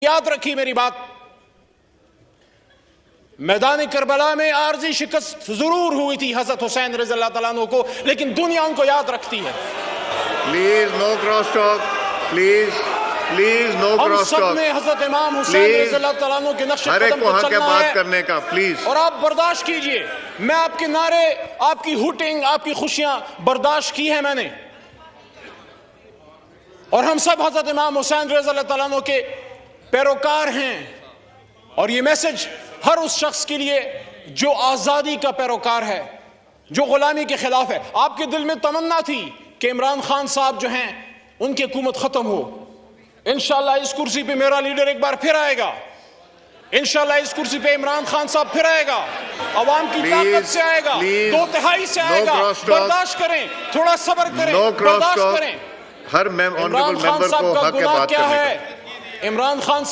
याद रखिए मेरी बात, मैदान करबला में आर्जी शिकस्त जरूर हुई थी हजरत हुसैन रज़ी अल्लाह तआला अन्हु को, लेकिन दुनिया उनको याद रखती है। Please no cross talk, please please no cross talk. हमने हजरत इमाम हुसैन रज़ी अल्लाह तआला अन्हु के नक्शे कदम पर चलना बात है करने का प्लीज, और आप बर्दाश्त कीजिए। मैं आपके नारे, आपकी हुटिंग, आपकी खुशियां बर्दाश्त की है मैंने, और हम सब हजरत इमाम हुसैन रज़ी अल्लाह तआला अन्हु के पैरोकार हैं। और ये मैसेज हर उस शख्स के लिए जो आजादी का पैरोकार है, जो गुलामी के खिलाफ है। आपके दिल में तमन्ना थी कि इमरान खान साहब जो हैं उनकी हुकूमत खत्म हो। इंशाअल्लाह इस कुर्सी पे मेरा लीडर एक बार फिर आएगा, इंशाअल्लाह इस कुर्सी पे इमरान खान साहब फिर आएगा, अवाम की ताकत से आएगा, 2/3 से आएगा। बर्दाश्त करें, थोड़ा सब्र करें, बर्दाश्त करें। हर ऑनरेबल मेंबर को हक है बात करने का। इमरान खान